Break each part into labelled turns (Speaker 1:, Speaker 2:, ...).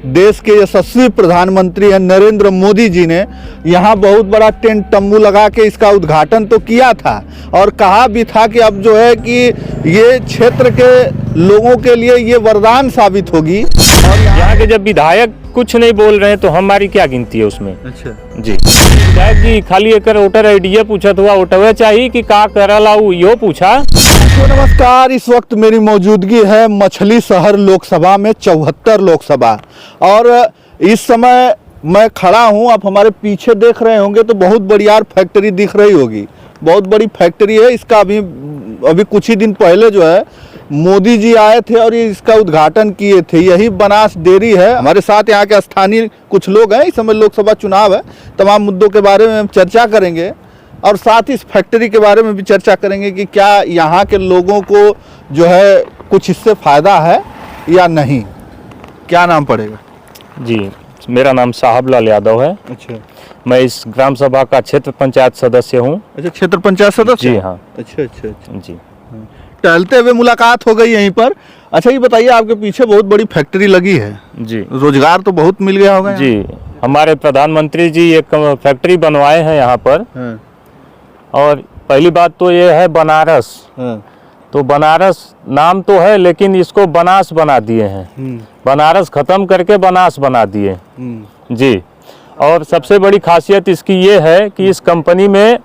Speaker 1: देश के यशस्वी प्रधानमंत्री हैं नरेंद्र मोदी जी ने यहाँ बहुत बड़ा टेंट तंबू लगा के इसका उद्घाटन तो किया था और कहा भी था कि अब जो है कि ये क्षेत्र के लोगों के लिए ये वरदान साबित होगी। और
Speaker 2: यहाँ के जब विधायक कुछ नहीं बोल रहे हैं तो हमारी क्या गिनती है उसमें।
Speaker 1: अच्छा
Speaker 2: जी, विधायक जी खाली एक वोटर आईडी पूछत हुआ वोटवे चाहिए कि का करला यो पूछा।
Speaker 1: तो नमस्कार, इस वक्त मेरी मौजूदगी है मछली शहर लोकसभा में 74 लोकसभा और इस समय मैं खड़ा हूं। आप हमारे पीछे देख रहे होंगे तो बहुत बड़ी यार फैक्ट्री दिख रही होगी, बहुत बड़ी फैक्ट्री है। इसका अभी कुछ ही दिन पहले जो है मोदी जी आए थे और ये इसका उद्घाटन किए थे। यही बनास डेयरी है। हमारे साथ यहाँ के स्थानीय कुछ लोग हैं। इस समय लोकसभा चुनाव है, तमाम मुद्दों के बारे में हम चर्चा करेंगे और साथ ही इस फैक्ट्री के बारे में भी चर्चा करेंगे कि क्या यहाँ के लोगों को जो है कुछ इससे फ़ायदा है या नहीं। क्या नाम पड़ेगा?
Speaker 2: जी, मेरा नाम साहबलाल यादव है।
Speaker 1: अच्छा,
Speaker 2: मैं इस ग्राम सभा का क्षेत्र पंचायत सदस्य हूँ।
Speaker 1: अच्छा, क्षेत्र पंचायत सदस्य?
Speaker 2: जी हाँ।
Speaker 1: अच्छा अच्छा अच्छा
Speaker 2: जी,
Speaker 1: टहलते हुए मुलाकात हो गई यहीं पर। अच्छा, ये बताइए, आपके पीछे बहुत बड़ी फैक्ट्री लगी है,
Speaker 2: जी
Speaker 1: रोजगार तो बहुत मिल गया होगा?
Speaker 2: जी, हमारे प्रधानमंत्री जी एक फैक्ट्री बनवाए हैं यहाँ पर।
Speaker 1: हाँ,
Speaker 2: और पहली बात तो ये है बनारस।
Speaker 1: हाँ,
Speaker 2: तो बनारस नाम तो है लेकिन इसको बनास बना दिए हैं। बनारस खत्म करके बनास बना दिए जी। और सबसे बड़ी खासियत इसकी ये है कि इस कंपनी में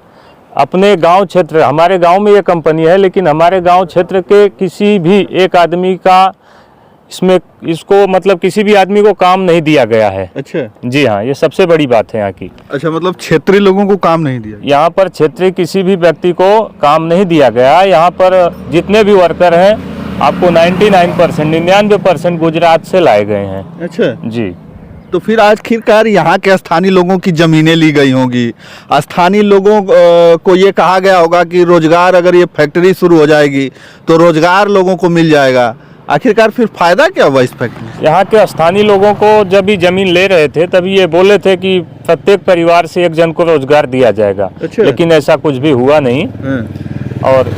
Speaker 2: अपने गांव क्षेत्र, हमारे गांव में ये कंपनी है लेकिन हमारे गांव क्षेत्र के किसी भी एक आदमी का इसको मतलब किसी भी आदमी को काम नहीं दिया गया है।
Speaker 1: अच्छा
Speaker 2: जी हाँ, ये सबसे बड़ी बात है यहाँ की।
Speaker 1: अच्छा, मतलब क्षेत्रीय लोगों को काम नहीं दिया?
Speaker 2: यहाँ पर क्षेत्रीय किसी भी व्यक्ति को काम नहीं दिया गया। यहाँ पर जितने भी वर्कर हैं आपको 99% गुजरात से लाए गए हैं।
Speaker 1: अच्छा
Speaker 2: जी,
Speaker 1: तो फिर आखिरकार यहाँ के स्थानीय लोगों की जमीनें ली गई होंगी। स्थानीय लोगों को ये कहा गया होगा कि रोजगार, अगर ये फैक्ट्री शुरू हो जाएगी तो रोजगार लोगों को मिल जाएगा। आखिरकार फिर फायदा क्या हुआ इस फैक्ट्री से?
Speaker 2: यहाँ के स्थानीय लोगों को जब भी जमीन ले रहे थे तभी ये बोले थे कि प्रत्येक परिवार से एक जन को रोजगार दिया जाएगा।
Speaker 1: अच्छा।
Speaker 2: लेकिन ऐसा कुछ भी हुआ नहीं। और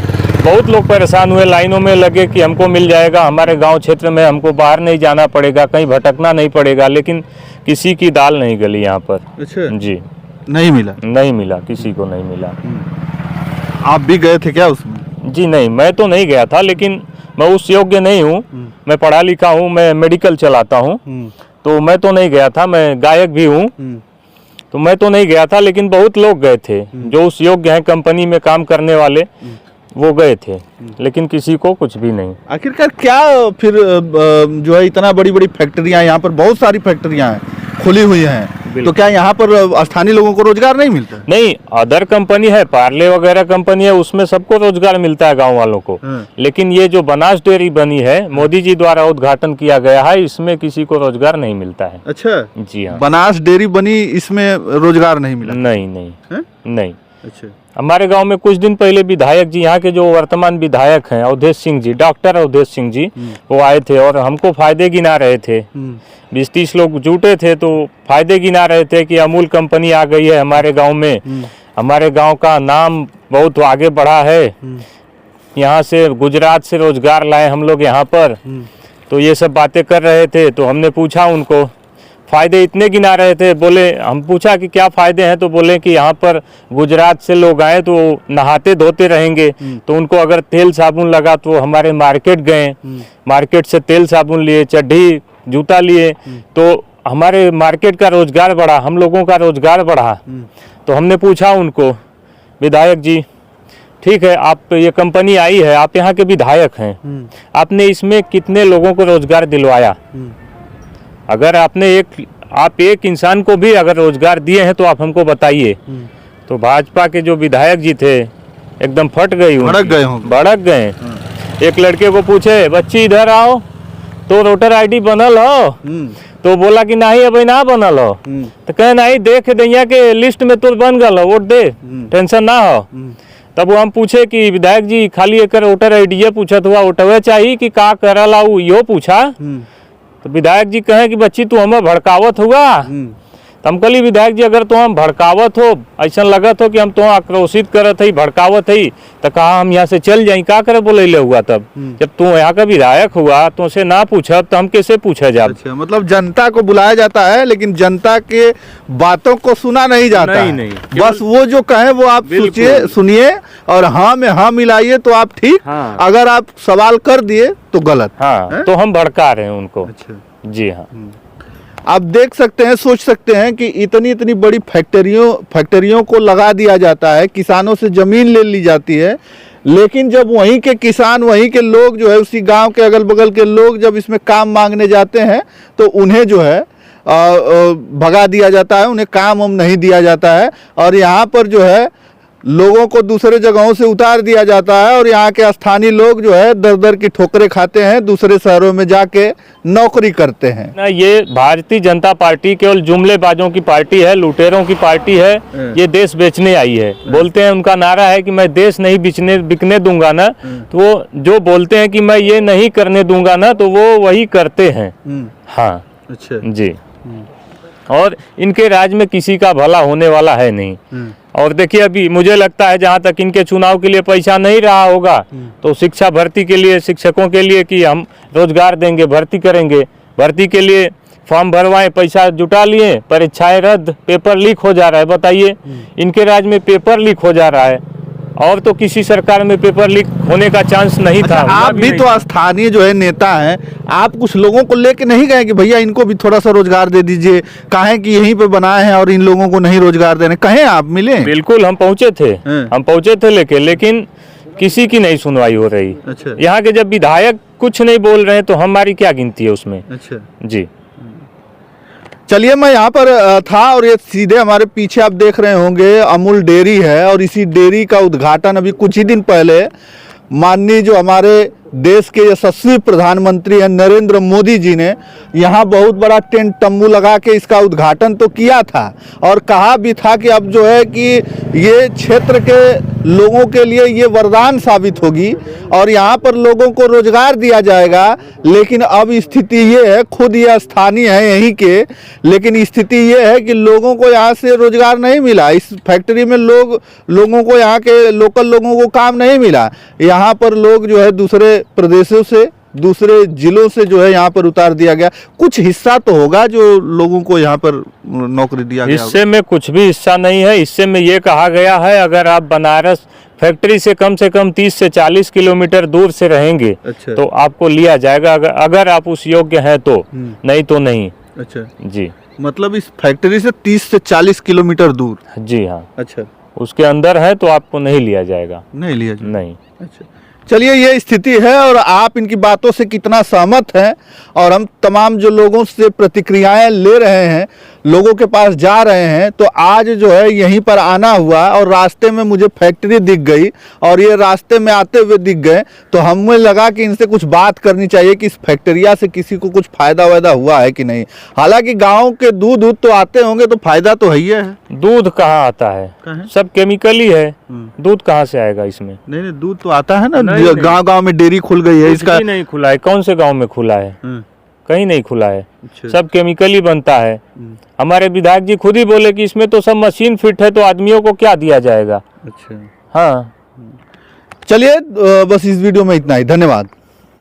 Speaker 2: बहुत लोग परेशान हुए, लाइनों में लगे कि हमको मिल जाएगा, हमारे गांव क्षेत्र में हमको बाहर नहीं जाना पड़ेगा, कहीं भटकना नहीं पड़ेगा। लेकिन किसी की दाल नहीं गली यहाँ पर।
Speaker 1: अच्छा,
Speaker 2: जी,
Speaker 1: नहीं मिला?
Speaker 2: नहीं मिला, किसी को नहीं मिला।
Speaker 1: आप भी गए थे क्या उसमें?
Speaker 2: जी नहीं, मैं तो नहीं गया था, लेकिन मैं उस योग्य नहीं हूँ। मैं पढ़ा लिखा हूँ, मैं मेडिकल चलाता हूँ, तो मैं तो नहीं गया था। मैं गायक भी हूँ, तो मैं तो नहीं गया था। लेकिन बहुत लोग गए थे जो उस योग्य हैं, कंपनी में काम करने वाले, वो गए थे, लेकिन किसी को कुछ भी नहीं।
Speaker 1: आखिरकार क्या फिर जो है इतना बड़ी बड़ी फैक्ट्रियां, यहाँ पर बहुत सारी फैक्ट्रियां हैं, खुली हुई हैं, तो क्या यहाँ पर स्थानीय लोगों को रोजगार नहीं मिलता?
Speaker 2: नहीं, अदर कंपनी है, पार्ले वगैरह कंपनी है, उसमें सबको रोजगार मिलता है गांव वालों को। लेकिन ये जो बनास डेयरी बनी है, मोदी जी द्वारा उद्घाटन किया गया है, इसमें किसी को रोजगार नहीं मिलता है।
Speaker 1: अच्छा,
Speaker 2: जी हाँ।
Speaker 1: बनास डेयरी बनी, इसमें रोजगार नहीं मिला?
Speaker 2: नहीं नहीं
Speaker 1: है?
Speaker 2: नहीं।
Speaker 1: अच्छा,
Speaker 2: हमारे गांव में कुछ दिन पहले विधायक जी, यहाँ के जो वर्तमान विधायक हैं अवधेश सिंह जी, डॉक्टर अवधेश सिंह जी, वो आए थे और हमको फायदे गिना रहे थे। 20-30 लोग जुटे थे तो फायदे गिना रहे थे कि अमूल कंपनी आ गई है हमारे गांव में, हमारे गांव का नाम बहुत आगे बढ़ा है, यहाँ से गुजरात से रोजगार लाए हम लोग यहाँ पर। तो ये सब बातें कर रहे थे। तो हमने पूछा उनको, फ़ायदे इतने गिना रहे थे, बोले, हम पूछा कि क्या फ़ायदे हैं, तो बोले कि यहाँ पर गुजरात से लोग आए तो नहाते धोते रहेंगे, तो उनको अगर तेल साबुन लगा तो हमारे मार्केट गए, मार्केट से तेल साबुन लिए, चड्ढी जूता लिए, तो हमारे मार्केट का रोजगार बढ़ा, हम लोगों का रोजगार बढ़ा। तो हमने पूछा उनको, विधायक जी ठीक है, आप ये कंपनी आई है, आप यहाँ के विधायक हैं, आपने इसमें कितने लोगों को रोजगार दिलवाया? अगर आपने आप एक इंसान को भी अगर रोजगार दिए हैं तो आप हमको बताइए। तो भाजपा के जो विधायक जी थे एकदम फट गई, भड़क गए। एक लड़के को पूछे, बच्ची इधर आओ, तो वोटर आईडी बनल हो? तो बोला कि नहीं अभी ना बनल हो। तो कहे नहीं, देख दैया के लिस्ट में तो बन गल, वोट दे, टेंशन ना हो। तब वो हम पूछे कि विधायक जी खाली एक वोटर आईडी पूछत हुआ वोटवे चाहिए कि का करला यो पूछा। तो विधायक जी कहे कि बच्ची तू हमें भड़कावत हुआ, तो हम कहली विधायक जी अगर तो हम भड़कावत हो, ऐसा लगत हो कि हम तो आक्रोशित करत है, भड़कावत है, तो कहा हम यहाँ से चल जाए, का करे बोले हुआ तब जब तू यहाँ का विधायक हुआ तो उसे ना पूछब तो हम कैसे पूछे जाब।
Speaker 1: अच्छा, मतलब जनता को बुलाया जाता है लेकिन जनता के बातों को सुना नहीं जाता
Speaker 2: नहीं,
Speaker 1: है।
Speaker 2: नहीं,
Speaker 1: बस वो जो कहे वो आप सोचिए, सुनिए और हाँ में हाँ मिलाइए तो आप ठीक।
Speaker 2: हाँ।
Speaker 1: अगर आप सवाल कर दिए तो गलत।
Speaker 2: हाँ, तो हम भड़का रहे हैं उनको।
Speaker 1: अच्छा,
Speaker 2: जी हाँ।
Speaker 1: आप देख सकते हैं, सोच सकते हैं कि इतनी इतनी बड़ी फैक्ट्रियों को लगा दिया जाता है, किसानों से जमीन ले ली जाती है, लेकिन जब वहीं के किसान, वहीं के लोग जो है, उसी गांव के अगल बगल के लोग जब इसमें काम मांगने जाते हैं तो उन्हें जो है भगा दिया जाता है, उन्हें काम नहीं दिया जाता है। और यहाँ पर जो है लोगों को दूसरे जगहों से उतार दिया जाता है और यहाँ के स्थानीय लोग जो है दर दर की ठोकरें खाते हैं, दूसरे शहरों में जाके नौकरी करते हैं।
Speaker 2: ना, ये भारतीय जनता पार्टी केवल जुमलेबाजों की पार्टी है, लुटेरों की पार्टी है। ये देश बेचने आई है। बोलते हैं, उनका नारा है कि मैं देश नहीं बिकने दूंगा ना, तो वो जो बोलते हैं कि मैं ये नहीं करने दूंगा ना, तो वो वही करते हैं। हाँ।
Speaker 1: अच्छा
Speaker 2: जी। और इनके राज में किसी का भला होने वाला है नहीं। और देखिए, अभी मुझे लगता है जहाँ तक इनके चुनाव के लिए पैसा नहीं रहा होगा तो शिक्षा भर्ती के लिए, शिक्षकों के लिए कि हम रोजगार देंगे, भर्ती करेंगे, भर्ती के लिए फॉर्म भरवाएं, पैसा जुटा लिए, परीक्षाएं रद्द, पेपर लीक हो जा रहा है। बताइए, इनके राज में पेपर लीक हो जा रहा है और तो किसी सरकार में पेपर लीक होने का चांस नहीं था।
Speaker 1: आप भी तो स्थानीय जो है नेता हैं, आप कुछ लोगों को लेके नहीं गए कि भैया इनको भी थोड़ा सा रोजगार दे दीजिए, कहें कि यहीं पे बनाए हैं और इन लोगों को नहीं रोजगार देने, कहें आप मिले?
Speaker 2: बिल्कुल, हम पहुंचे थे लेकिन किसी की नहीं सुनवाई हो रही।
Speaker 1: अच्छा।
Speaker 2: यहाँ के जब विधायक कुछ नहीं बोल रहे हैं तो हमारी क्या गिनती है उसमें।
Speaker 1: अच्छा
Speaker 2: जी।
Speaker 1: चलिए, मैं यहाँ पर था और ये सीधे हमारे पीछे आप देख रहे होंगे अमूल डेयरी है और इसी डेयरी का उद्घाटन अभी कुछ ही दिन पहले माननीय जो हमारे देश के यशस्वी प्रधानमंत्री हैं नरेंद्र मोदी जी ने यहाँ बहुत बड़ा टेंट तंबू लगा के इसका उद्घाटन तो किया था और कहा भी था कि अब जो है कि ये क्षेत्र के लोगों के लिए ये वरदान साबित होगी और यहाँ पर लोगों को रोजगार दिया जाएगा। लेकिन अब स्थिति ये है, खुद ये स्थानीय है यहीं के, लेकिन स्थिति ये है कि लोगों को यहाँ से रोजगार नहीं मिला। इस फैक्ट्री में लोगों को, यहाँ के लोकल लोगों को काम नहीं मिला। यहाँ पर लोग जो है दूसरे प्रदेशों से, दूसरे जिलों से जो है यहाँ पर उतार दिया गया। कुछ हिस्सा तो होगा जो लोगों को यहाँ पर नौकरी दिया गया।
Speaker 2: हिस्से में कुछ भी हिस्सा नहीं है। हिस्से में ये कहा गया है अगर आप बनारस फैक्ट्री से कम 30 से 40 किलोमीटर दूर से रहेंगे
Speaker 1: अच्छा।
Speaker 2: तो आपको लिया जाएगा, अगर आप उस योग्य हैं तो, नहीं तो नहीं।
Speaker 1: अच्छा
Speaker 2: जी,
Speaker 1: मतलब इस फैक्ट्री से 30 से 40 किलोमीटर दूर?
Speaker 2: जी हाँ।
Speaker 1: अच्छा,
Speaker 2: उसके अंदर है तो आपको नहीं लिया जाएगा।
Speaker 1: नहीं लिया जाएगा।
Speaker 2: नहीं।
Speaker 1: अच्छा, चलिए, ये स्थिति है और आप इनकी बातों से कितना सहमत हैं और हम तमाम जो लोगों से प्रतिक्रियाएं ले रहे हैं, लोगों के पास जा रहे हैं, तो आज जो है यहीं पर आना हुआ और रास्ते में मुझे फैक्ट्री दिख गई और ये रास्ते में आते हुए दिख गए तो हमें लगा कि इनसे कुछ बात करनी चाहिए कि इस फैक्ट्रिया से किसी को कुछ फायदा वायदा हुआ है कि नहीं। हालांकि गाँव के दूध तो आते होंगे तो फायदा तो है ही है।
Speaker 2: दूध कहाँ आता है? सब केमिकल ही है। दूध कहाँ से आएगा इसमें?
Speaker 1: नहीं, दूध तो आता है ना, गांव में डेयरी खुल गई है। इसका
Speaker 2: नहीं खुला है। कौन से गांव में खुला है? कहीं नहीं खुला है।
Speaker 1: अच्छा।
Speaker 2: सब केमिकल ही बनता है। हमारे विधायक जी खुद ही बोले कि इसमें तो सब मशीन फिट है तो आदमियों को क्या दिया जाएगा।
Speaker 1: अच्छा।
Speaker 2: हाँ।
Speaker 1: चलिए, बस इस वीडियो में इतना ही। धन्यवाद।